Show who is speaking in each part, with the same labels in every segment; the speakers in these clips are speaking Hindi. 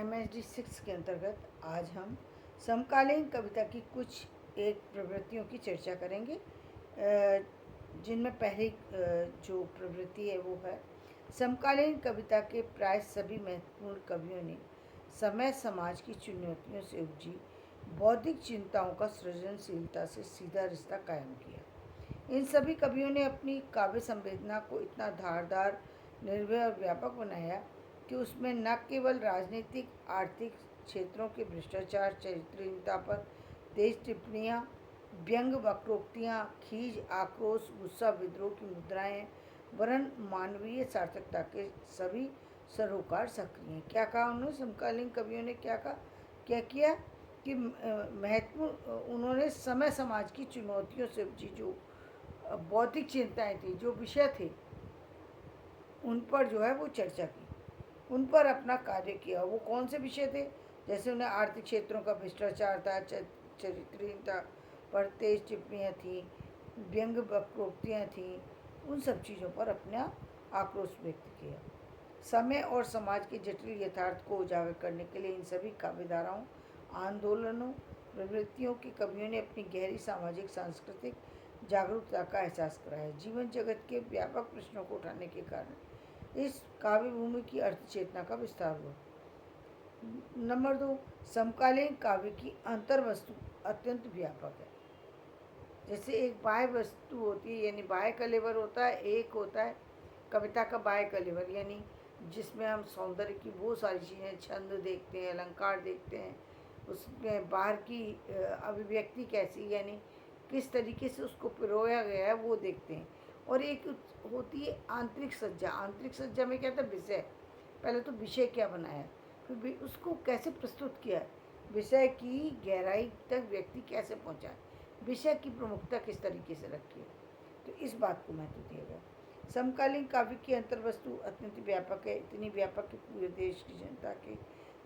Speaker 1: MSD 6 के अंतर्गत आज हम समकालीन कविता की कुछ एक प्रवृत्तियों की चर्चा करेंगे, जिनमें पहली जो प्रवृत्ति है वो है समकालीन कविता के प्राय सभी महत्वपूर्ण कवियों ने समय समाज की चुनौतियों से उपजी बौद्धिक चिंताओं का सृजनशीलता से सीधा रिश्ता कायम किया। इन सभी कवियों ने अपनी काव्य संवेदना को इतना धारदार, निर्भय और व्यापक बनाया कि उसमें न केवल राजनीतिक आर्थिक क्षेत्रों के भ्रष्टाचार, चरित्रहीनता पर तेज टिप्पणियाँ, व्यंग, वक्रोक्तियाँ, खीज, आक्रोश, गुस्सा, विद्रोह की मुद्राएं, वरन मानवीय सार्थकता के सभी सरोकार सक्रिय हैं। क्या कहा उन्होंने? समकालीन कवियों ने क्या किया कि महत्वपूर्ण उन्होंने समय समाज की चुनौतियों से उपजी जो बौद्धिक चिंताएं थी, जो विषय थे, उन पर जो है वो चर्चा की, उन पर अपना कार्य किया। वो कौन से विषय थे? जैसे उन्हें आर्थिक क्षेत्रों का भ्रष्टाचार था, चरित्रहीनता पर तेज टिप्पणियाँ थीं, व्यंग वक्रोक्तियाँ थीं, उन सब चीज़ों पर अपना आक्रोश व्यक्त किया। समय और समाज के जटिल यथार्थ को उजागर करने के लिए इन सभी काव्यधाराओं, आंदोलनों, प्रवृत्तियों के कवियों ने अपनी गहरी सामाजिक सांस्कृतिक जागरूकता का एहसास कराया। जीवन जगत के व्यापक प्रश्नों को उठाने के कारण इस काव्य भूमि की अर्थ चेतना का विस्तार हुआ। नंबर 2, समकालीन काव्य की अंतर्वस्तु अत्यंत व्यापक है। जैसे एक बाह्य वस्तु होती है, यानी बाह्य कलेवर होता है, एक होता है कविता का बाह्य कलेवर, यानी जिसमें हम सौंदर्य की वो सारी चीज़ें, छंद देखते हैं, अलंकार देखते हैं, उसमें बाहर की अभिव्यक्ति कैसी, यानी किस तरीके से उसको पिरोया गया है वो देखते हैं। और एक होती है आंतरिक सज्जा। आंतरिक सज्जा में क्या था? विषय। पहले तो विषय क्या बनाया, फिर उसको कैसे प्रस्तुत किया, विषय की गहराई तक व्यक्ति कैसे पहुंचा, विषय की प्रमुखता किस तरीके से रखी है, तो इस बात को महत्व दिया गया। समकालीन काव्य की अंतर्वस्तु अत्यंत व्यापक है, इतनी व्यापक कि पूरे देश की जनता के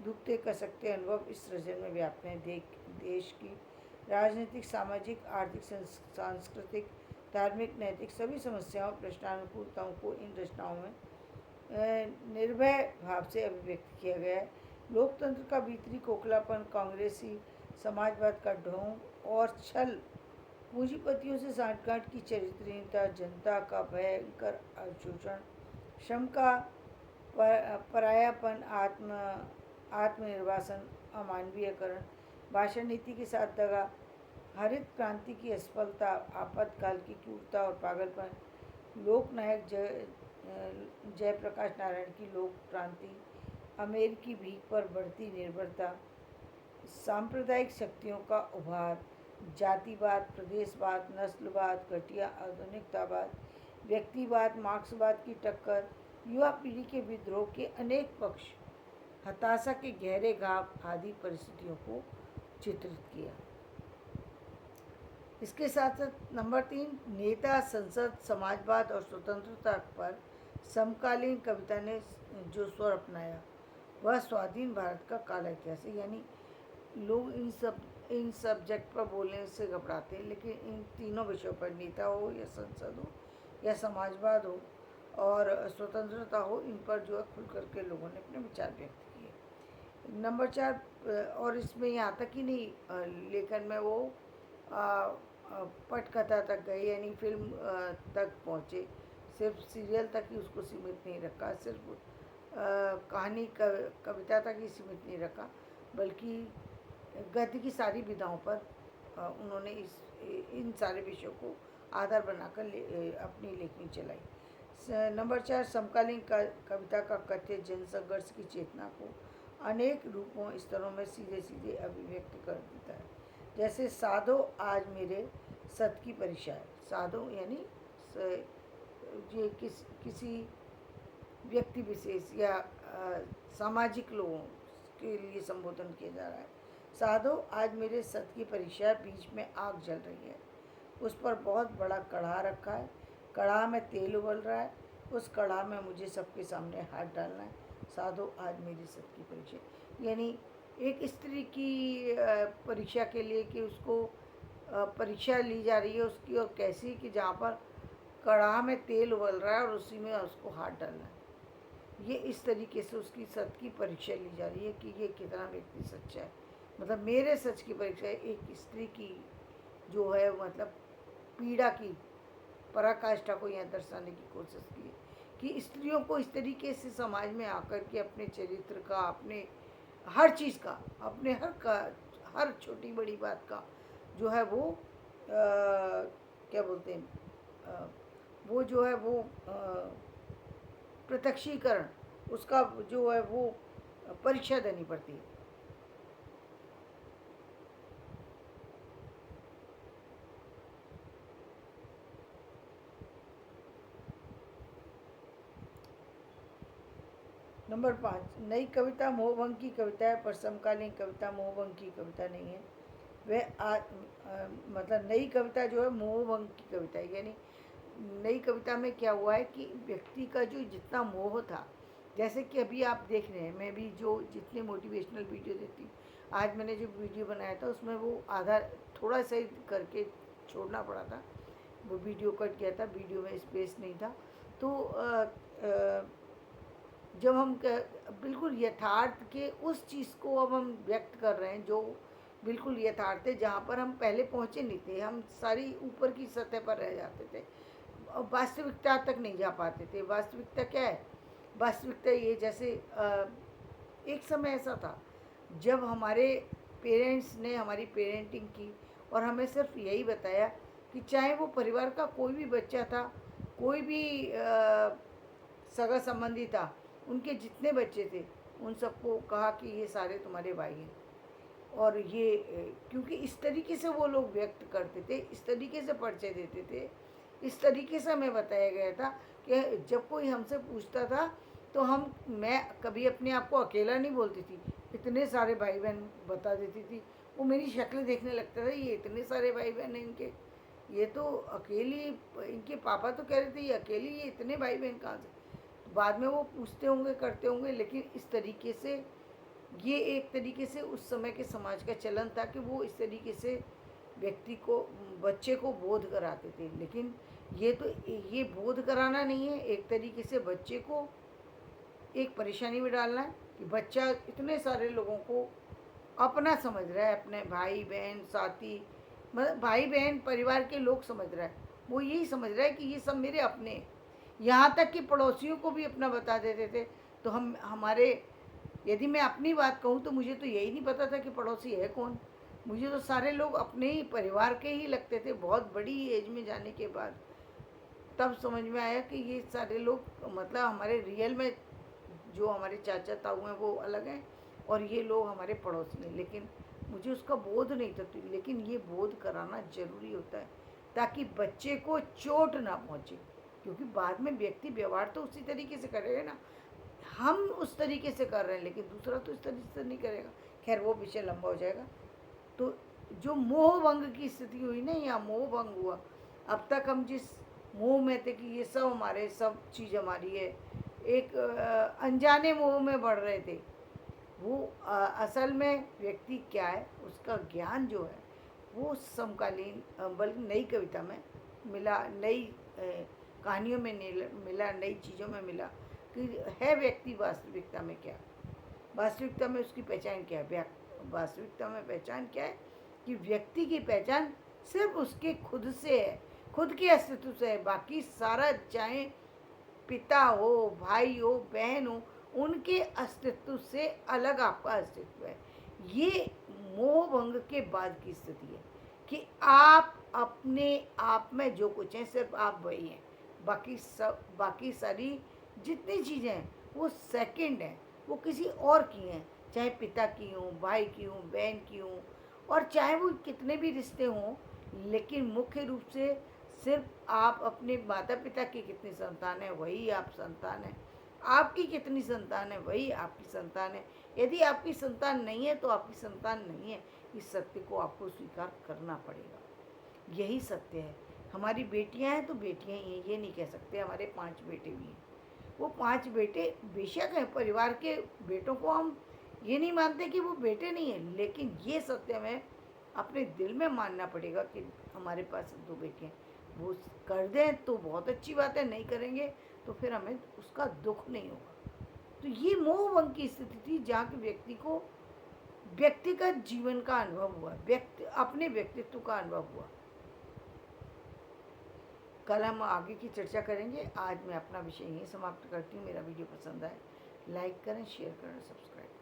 Speaker 1: दुखते कसकते अनुभव इस सृजन में व्याप्त हैं। देश की राजनीतिक, सामाजिक, आर्थिक, सांस्कृतिक, धार्मिक, नैतिक सभी समस्याओं, प्रश्नानुकूलताओं को इन रचनाओं में निर्भय भाव से अभिव्यक्त किया गया है। लोकतंत्र का भीतरी खोखलापन, कांग्रेसी समाजवाद का ढोंग और छल, पूंजीपतियों से सांठगांठ की चरित्रहीनता, जनता का भयंकर अवशोषण, श्रम का परायापन, आत्मनिर्वासन, अमानवीयकरण, भाषण नीति के साथ दगा, हरित क्रांति की असफलता, आपातकाल की क्रूरता और पागलपन, लोकनायक जयप्रकाश नारायण की लोक क्रांति, अमेरिकी भीख पर बढ़ती निर्भरता, सांप्रदायिक शक्तियों का उभार, जातिवाद, प्रदेशवाद, नस्लवाद, घटिया आधुनिकतावाद, व्यक्तिवाद, मार्क्सवाद की टक्कर, युवा पीढ़ी के विद्रोह के अनेक पक्ष, हताशा के गहरे घाव आदि परिस्थितियों को चित्रित किया। इसके साथ साथ नंबर 3, नेता, संसद, समाजवाद और स्वतंत्रता पर समकालीन कविता ने जो स्वर अपनाया वह स्वाधीन भारत का काला इतिहास है। यानी लोग इन सब्जेक्ट पर बोलने से घबराते हैं, लेकिन इन तीनों विषयों पर, नेता हो या संसद हो या समाजवाद हो और स्वतंत्रता हो, इन पर जो है खुल करके लोगों ने अपने विचार व्यक्त किए। नंबर 4, और इसमें यहाँ तक ही नहीं, लेखन में वो पटकथा तक गए, यानी फिल्म तक पहुँचे, सिर्फ सीरियल तक ही उसको सीमित नहीं रखा, सिर्फ कहानी कविता तक ही सीमित नहीं रखा, बल्कि गद्य की सारी विधाओं पर उन्होंने इन सारे विषयों को आधार बनाकर अपनी लेखनी चलाई। नंबर 4, समकालीन कविता का कथ्य जनसंघर्ष की चेतना को अनेक रूपों, स्तरों में सीधे सीधे अभिव्यक्त कर देता है। जैसे साधो आज मेरे सत की परीक्षा है। साधो यानी ये किसी व्यक्ति विशेष या सामाजिक लोगों के लिए संबोधन किया जा रहा है। साधो आज मेरे सत की परीक्षा, बीच में आग जल रही है, उस पर बहुत बड़ा कढ़ा रखा है, कढ़ा में तेल उबल रहा है, उस कढ़ा में मुझे सबके सामने हाथ डालना है। साधो आज मेरी सत की परीक्षा, यानी एक स्त्री की परीक्षा के लिए कि उसको परीक्षा ली जा रही है उसकी, और कैसी कि जहाँ पर कढ़ा में तेल उबल रहा है और उसी में उसको हाथ डालना है। ये इस तरीके से उसकी सत्य की परीक्षा ली जा रही है कि ये कितना व्यक्ति सच्चा है। मतलब मेरे सच की परीक्षा है। एक स्त्री की जो है मतलब पीड़ा की पराकाष्ठा को यहाँ दर्शाने की कोशिश की है कि स्त्रियों को इस तरीके से समाज में आकर के अपने चरित्र का, अपने हर चीज़ का, अपने हर छोटी बड़ी बात का जो है वो क्या बोलते हैं, वो जो है वो प्रत्यक्षीकरण उसका जो है वो परीक्षा देनी पड़ती है। नंबर 5, नई कविता मोहभंग की कविता है पर समकालीन कविता मोहभंग की कविता नहीं है। वह मतलब नई कविता जो है मोहभंग की कविता है। यानी नई कविता में क्या हुआ है कि व्यक्ति का जो जितना मोह था, जैसे कि अभी आप देख रहे हैं, मैं भी जो जितने मोटिवेशनल वीडियो देती हूँ, आज मैंने जो वीडियो बनाया था उसमें वो आधा थोड़ा सा करके छोड़ना पड़ा था, वो वीडियो कट किया था, वीडियो में स्पेस नहीं था। तो जब हम बिल्कुल यथार्थ के उस चीज़ को अब हम व्यक्त कर रहे हैं जो बिल्कुल यथार्थ है, जहाँ पर हम पहले पहुँचे नहीं थे, हम सारी ऊपर की सतह पर रह जाते थे, वास्तविकता तक नहीं जा पाते थे। वास्तविकता क्या है? वास्तविकता ये जैसे एक समय ऐसा था जब हमारे पेरेंट्स ने हमारी पेरेंटिंग की और हमें सिर्फ यही बताया कि चाहे वो परिवार का कोई भी बच्चा था, कोई भी सगा संबंधी था, उनके जितने बच्चे थे उन सबको कहा कि ये सारे तुम्हारे भाई हैं। और ये क्योंकि इस तरीके से वो लोग व्यक्त करते थे, इस तरीके से परिचय देते थे, इस तरीके से हमें बताया गया था कि जब कोई हमसे पूछता था तो मैं कभी अपने आप को अकेला नहीं बोलती थी, इतने सारे भाई बहन बता देती थी। वो मेरी शक्ल देखने लगता था, ये इतने सारे भाई बहन हैं इनके, ये तो अकेली, इनके पापा तो कह रहे थे ये अकेली, ये इतने भाई बहन कहाँ से। बाद में वो पूछते होंगे, करते होंगे, लेकिन इस तरीके से ये एक तरीके से उस समय के समाज का चलन था कि वो इस तरीके से व्यक्ति को, बच्चे को बोध कराते थे। लेकिन ये बोध कराना नहीं है, एक तरीके से बच्चे को एक परेशानी में डालना है कि बच्चा इतने सारे लोगों को अपना समझ रहा है, अपने भाई बहन साथी, मतलब भाई बहन परिवार के लोग समझ रहा है, वो यही समझ रहा है कि ये सब मेरे अपने हैं। यहाँ तक कि पड़ोसियों को भी अपना बता देते थे। तो हमारे, यदि मैं अपनी बात कहूँ तो मुझे तो यही नहीं पता था कि पड़ोसी है कौन। मुझे तो सारे लोग अपने ही परिवार के ही लगते थे। बहुत बड़ी एज में जाने के बाद तब समझ में आया कि ये सारे लोग मतलब हमारे रियल में जो हमारे चाचा ताऊ हैं वो अलग हैं और ये लोग हमारे पड़ोसी हैं। लेकिन मुझे उसका बोध नहीं था। लेकिन ये बोध कराना ज़रूरी होता है ताकि बच्चे को चोट ना पहुँचे, क्योंकि बाद में व्यक्ति व्यवहार तो उसी तरीके से करेगा ना। हम उस तरीके से कर रहे हैं लेकिन दूसरा तो इस तरीके से नहीं करेगा। खैर वो विषय लंबा हो जाएगा। तो जो मोह भंग की स्थिति हुई ना, या मोह भंग हुआ, अब तक हम जिस मोह में थे कि ये सब हमारे, सब चीज़ हमारी है, एक अनजाने मोह में बढ़ रहे थे। वो असल में व्यक्ति क्या है, उसका ज्ञान जो है वो समकालीन बल्कि नई कविता में मिला, नई कहानियों में मिला, नई चीज़ों में मिला कि है व्यक्ति वास्तविकता में क्या, वास्तविकता में उसकी पहचान क्या है। वास्तविकता में पहचान क्या है कि व्यक्ति की पहचान सिर्फ उसके खुद से है, खुद के अस्तित्व से है। बाकी सारा, चाहे पिता हो, भाई हो, बहन हो, उनके अस्तित्व से अलग आपका अस्तित्व है। ये मोह भंग के बाद की स्थिति है कि आप अपने आप में जो कुछ है सिर्फ आप वही हैं। बाकी सारी जितनी चीज़ें हैं वो सेकंड हैं, वो किसी और की हैं, चाहे पिता की हों, भाई की हों, बहन की हों, और चाहे वो कितने भी रिश्ते हों। लेकिन मुख्य रूप से सिर्फ आप अपने माता पिता की कितनी संतान है वही आप संतान है, आपकी कितनी संतान है वही आपकी संतान है। यदि आपकी संतान नहीं है तो आपकी संतान नहीं है। इस सत्य को आपको स्वीकार करना पड़ेगा। यही सत्य है। हमारी बेटियां हैं तो बेटियां ही हैं, ये नहीं कह सकते हमारे 5 बेटे भी हैं। वो 5 बेटे बेशक हैं, परिवार के बेटों को हम ये नहीं मानते कि वो बेटे नहीं हैं, लेकिन ये सत्य हमें अपने दिल में मानना पड़ेगा कि हमारे पास 2 बेटे हैं। वो कर दें तो बहुत अच्छी बात है, नहीं करेंगे तो फिर हमें उसका दुख नहीं होगा। तो ये मोह भंग की स्थिति थी जहाँ के व्यक्ति को व्यक्तिगत जीवन का अनुभव हुआ, अपने व्यक्तित्व का अनुभव हुआ। कल हम आगे की चर्चा करेंगे। आज मैं अपना विषय यहीं समाप्त करती हूँ। मेरा वीडियो पसंद आए लाइक करें, शेयर करें, सब्सक्राइब करें।